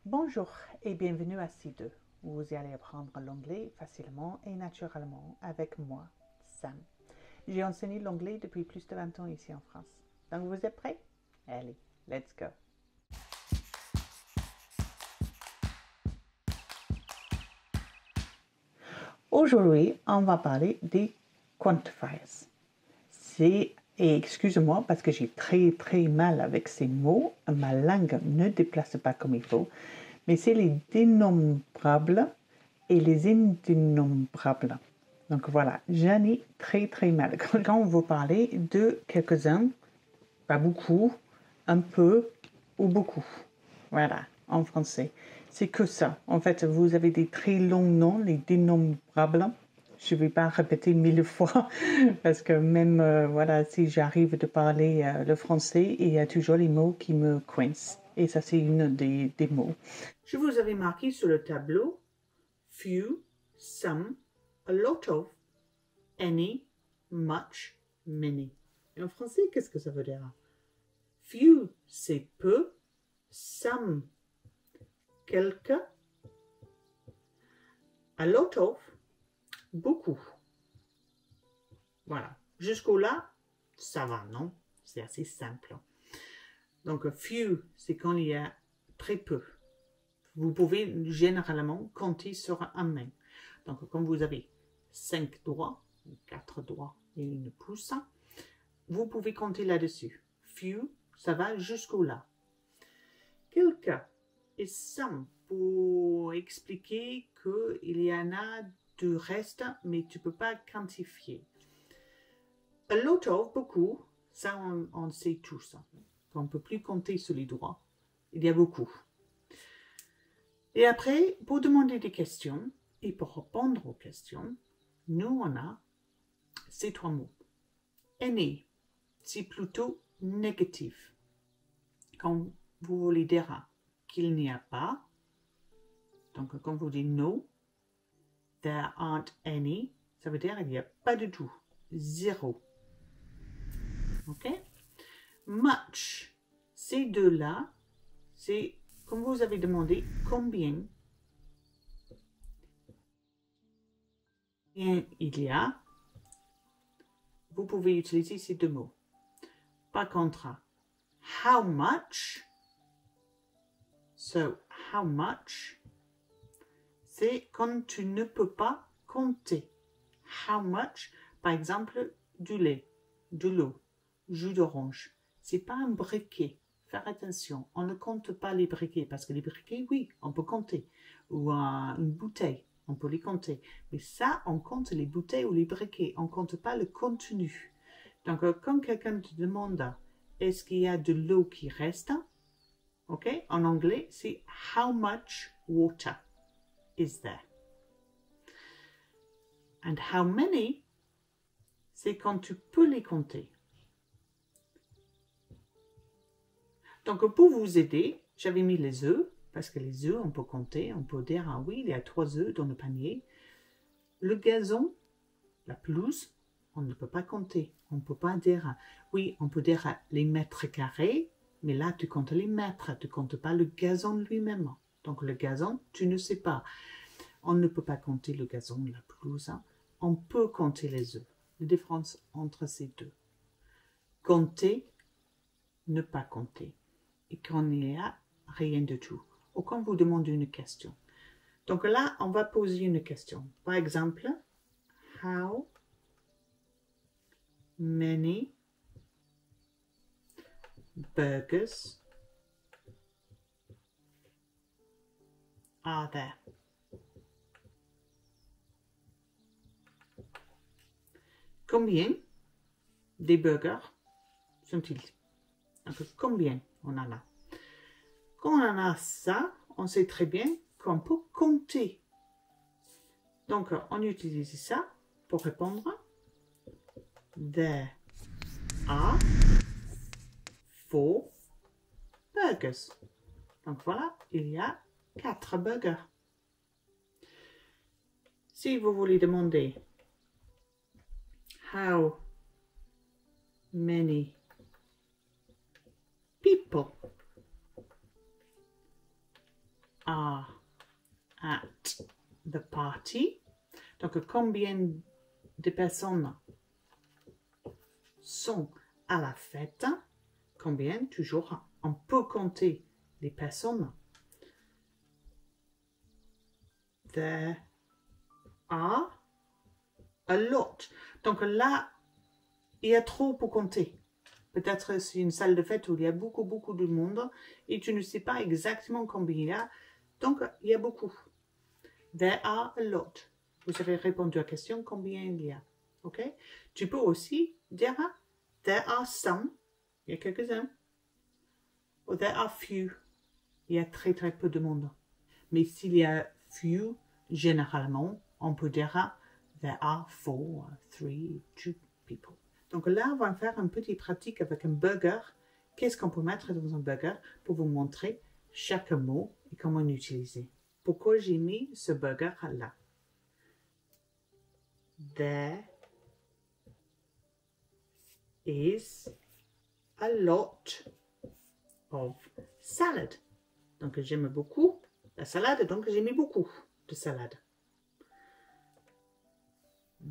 Bonjour et bienvenue à C2, où vous allez apprendre l'anglais facilement et naturellement avec moi, Sam. J'ai enseigné l'anglais depuis plus de 20 ans ici en France. Donc vous êtes prêts? Allez, let's go! Aujourd'hui, on va parler des quantifiers. Et excusez-moi parce que j'ai très mal avec ces mots. Ma langue ne déplace pas comme il faut. Mais c'est les dénombrables et les indénombrables. Donc voilà, j'en ai très mal. Quand vous parlez de quelques-uns, pas beaucoup, un peu ou beaucoup. Voilà, en français. C'est que ça. En fait, vous avez des très longs noms, les dénombrables. Je ne vais pas répéter 1000 fois parce que même voilà, si j'arrive de parler le français, il y a toujours les mots qui me coincent. Et ça, c'est une des mots. Je vous avais marqué sur le tableau few, some, a lot of, any, much, many. Et en français, qu'est-ce que ça veut dire? Few, c'est peu. Some, quelques. A lot of, beaucoup. Voilà. Jusqu'au là, ça va, non? C'est assez simple. Donc, few, c'est quand il y a très peu. Vous pouvez généralement compter sur un main. Donc, comme vous avez 5 doigts, 4 doigts et une pouce, vous pouvez compter là-dessus. Few, ça va jusqu'au là. Quelques et some pour expliquer qu'il y en a de reste, mais tu ne peux pas quantifier. A lot of, beaucoup, ça on sait tous. On ne peut plus compter sur les doigts. Il y a beaucoup. Et après, pour demander des questions et pour répondre aux questions, nous on a ces 3 mots. Any, c'est plutôt négatif. Quand vous voulez dire qu'il n'y a pas, donc quand vous dites no, there aren't any, ça veut dire qu'il n'y a pas du tout, zéro. Ok? Much, ces deux-là, c'est comme vous avez demandé combien il y a, vous pouvez utiliser ces 2 mots. Par contre, how much, so how much, c'est quand tu ne peux pas compter. How much, par exemple, du lait, de l'eau, jus d'orange. C'est pas un briquet. Faire attention, on ne compte pas les briquets parce que les briquets, oui, on peut compter. Ou une bouteille, on peut les compter. Mais ça, on compte les bouteilles ou les briquets. On ne compte pas le contenu. Donc, quand quelqu'un te demande est-ce qu'il y a de l'eau qui reste, ok, en anglais, c'est how much water is there. And how many, c'est quand tu peux les compter. Donc, pour vous aider, j'avais mis les œufs, parce que les œufs, on peut compter, on peut dire, ah oui, il y a 3 œufs dans le panier. Le gazon, la pelouse, on ne peut pas compter. On ne peut pas dire, oui, on peut dire les mètres carrés, mais là, tu comptes les mètres, tu ne comptes pas le gazon lui-même. Donc, le gazon, tu ne sais pas. On ne peut pas compter le gazon, la pelouse. On peut compter les œufs. La différence entre ces deux. Compter, ne pas compter. Et quand il n'y a rien du tout. Ou quand vous demandez une question. Donc là, on va poser une question. Par exemple, how many burgers are there? Combien des burgers sont-ils? Donc, combien on en a? Quand on en a ça, on sait très bien qu'on peut compter. Donc, on utilise ça pour répondre. There are 4 burgers. Donc voilà, il y a 4 burgers. Si vous voulez demander how many people are at the party. Donc, combien de personnes sont à la fête? Combien? Toujours, on peut compter les personnes. There are a lot. Donc là, il y a trop pour compter. Peut-être c'est une salle de fête où il y a beaucoup de monde et tu ne sais pas exactement combien il y a. Donc, il y a beaucoup. There are a lot. Vous avez répondu à la question combien il y a. OK? Tu peux aussi dire there are some. Il y a quelques-uns. Ou there are few. Il y a très peu de monde. Mais s'il y a few, généralement, on peut dire there are 4, 3, 2 people. Donc là, on va faire une petite pratique avec un burger. Qu'est-ce qu'on peut mettre dans un burger pour vous montrer chaque mot et comment l'utiliser. Pourquoi j'ai mis ce burger là? There is a lot of salad. Donc j'aime beaucoup la salade, donc j'ai mis beaucoup de salade.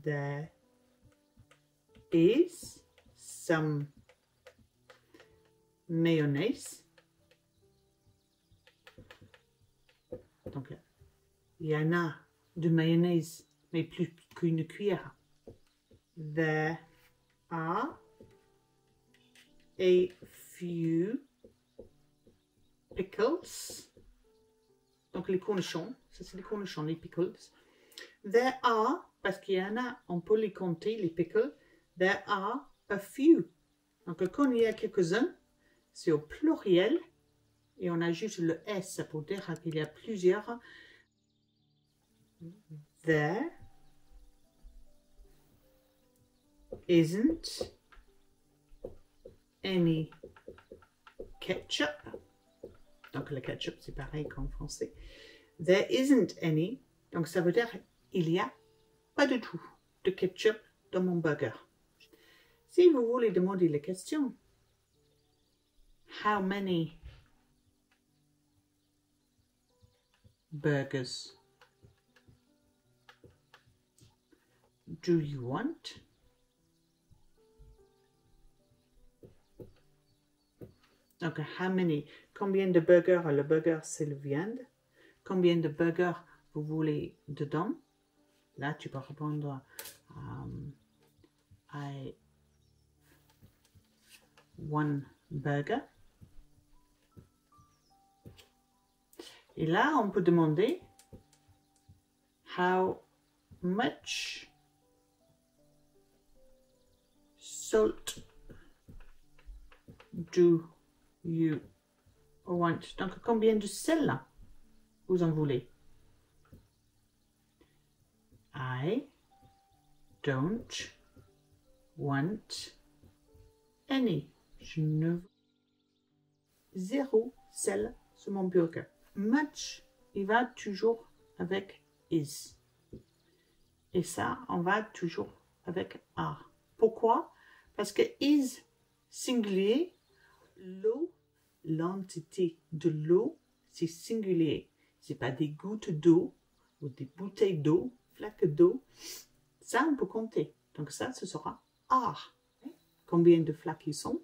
There is some mayonnaise. Donc il y en a de mayonnaise, mais plus qu'une cuillère. There are a few pickles. Donc les cornichons, ça c'est les cornichons, les pickles. There are, parce qu'il y en a, on peut les compter, les pickles. There are a few. Donc quand il y a quelques-uns, c'est au pluriel et on ajoute le S pour dire qu'il y a plusieurs. There isn't any ketchup. Donc le ketchup c'est pareil qu'en français. There isn't any. Donc ça veut dire il n'y a pas du tout de ketchup dans mon burger. Si vous voulez demander la question, how many burgers do you want? Donc, how many? Combien de burgers? Le burger, c'est le viande. Combien de burgers vous voulez dedans? Là, tu peux répondre I one burger. Et là, on peut demander how much salt do you want? Donc, combien de sel vous en voulez? I don't want any. Je ne veux zéro sel sur mon burger. Much, il va toujours avec is. Et ça, on va toujours avec are. Pourquoi? Parce que is singulier, l'eau, l'entité de l'eau, c'est singulier. C'est pas des gouttes d'eau ou des bouteilles d'eau, flaques d'eau. Ça, on peut compter. Donc ça, ce sera are. Combien de flaques ils sont?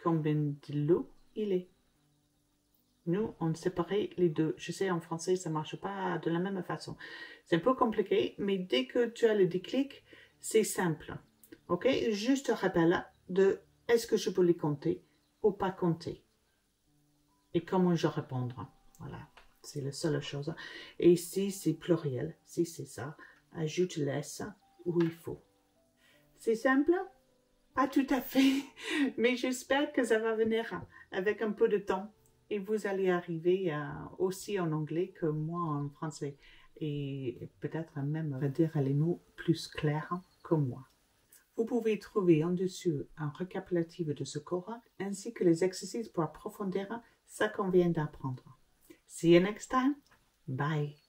Combien de l'eau il est? Nous, on séparait les deux. Je sais, en français, ça ne marche pas de la même façon. C'est un peu compliqué, mais dès que tu as le déclic, c'est simple. OK? Juste rappel de est-ce que je peux les compter ou pas compter? Et comment je répondre? Voilà, c'est la seule chose. Et ici, c'est pluriel. Si c'est ça, ajoute l'S où il faut. C'est simple? Pas tout à fait, mais j'espère que ça va venir avec un peu de temps. Et vous allez arriver aussi en anglais que moi en français. Et peut-être même dire les mots plus clairs que moi. Vous pouvez trouver en dessous un récapitulatif de ce cours ainsi que les exercices pour approfondir ce qu'on vient d'apprendre. See you next time. Bye.